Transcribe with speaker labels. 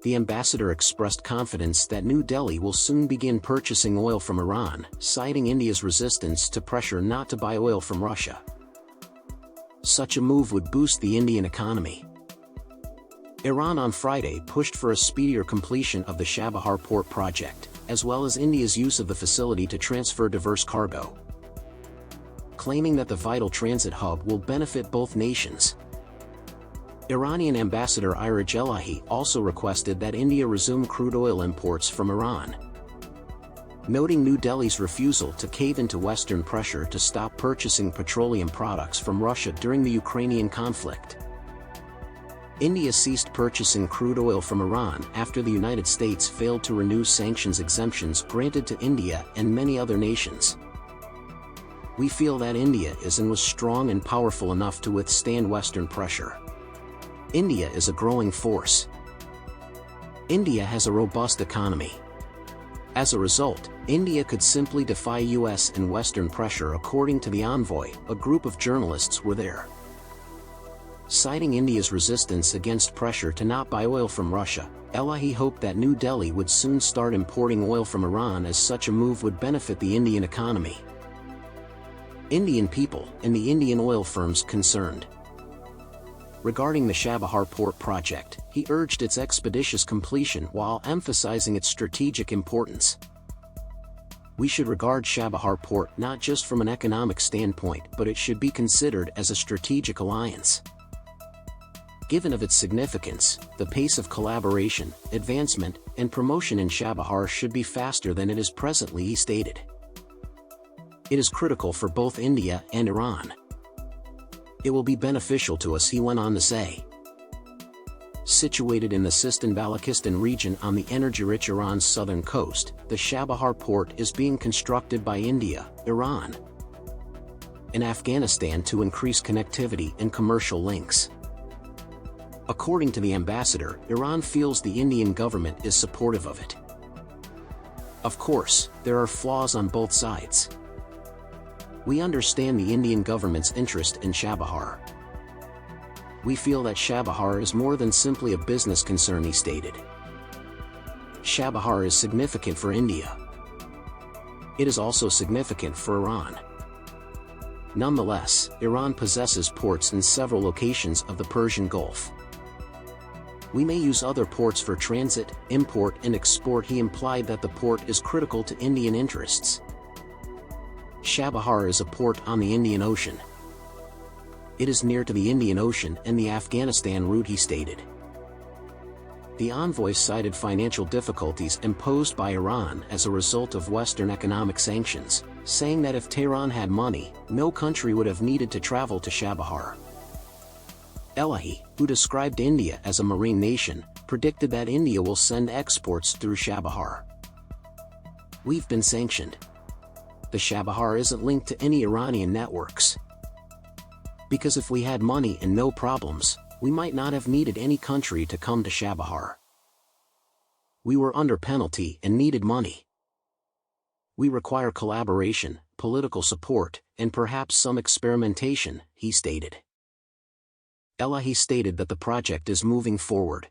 Speaker 1: The ambassador expressed confidence that New Delhi will soon begin purchasing oil from Iran, citing India's resistance to pressure not to buy oil from Russia. Such a move would boost the Indian economy. Iran on Friday pushed for a speedier completion of the Chabahar port project, as well as India's use of the facility to transfer diverse cargo, claiming that the vital transit hub will benefit both nations. Iranian Ambassador Elahi also requested that India resume crude oil imports from Iran, noting New Delhi's refusal to cave into Western pressure to stop purchasing petroleum products from Russia during the Ukrainian conflict. India ceased purchasing crude oil from Iran after the United States failed to renew sanctions exemptions granted to India and many other nations. We feel that India is and was strong and powerful enough to withstand Western pressure. India is a growing force. India has a robust economy. As a result, India could simply defy US and Western pressure, according to the Envoy. A group of journalists were there. Citing India's resistance against pressure to not buy oil from Russia, Elahi hoped that New Delhi would soon start importing oil from Iran, as such a move would benefit the Indian economy, Indian people, and the Indian oil firms concerned. Regarding the Chabahar port project, he urged its expeditious completion while emphasizing its strategic importance. We should regard Chabahar port not just from an economic standpoint, but it should be considered as a strategic alliance. Given of its significance, the pace of collaboration, advancement, and promotion in Chabahar should be faster than it is presently, he stated. It is critical for both India and Iran. It will be beneficial to us, he went on to say. Situated in the Sistan-Balochistan region on the energy-rich Iran's southern coast, the Chabahar port is being constructed by India, Iran, and Afghanistan to increase connectivity and commercial links. According to the ambassador, Iran feels the Indian government is supportive of it. Of course, there are flaws on both sides. We understand the Indian government's interest in Chabahar. We feel that Chabahar is more than simply a business concern, he stated. Chabahar is significant for India. It is also significant for Iran. Nonetheless, Iran possesses ports in several locations of the Persian Gulf. We may use other ports for transit, import, and export. He implied that the port is critical to Indian interests. Chabahar is a port on the Indian Ocean. It is near to the Indian Ocean and the Afghanistan route, he stated. The envoy cited financial difficulties imposed by Iran as a result of Western economic sanctions, saying that if Tehran had money, no country would have needed to travel to Chabahar. Elahi, who described India as a marine nation, predicted that India will send exports through Chabahar. We've been sanctioned. The Chabahar isn't linked to any Iranian networks. Because if we had money and no problems, we might not have needed any country to come to Chabahar. We were under penalty and needed money. We require collaboration, political support, and perhaps some experimentation, he stated. Elahi stated that the project is moving forward.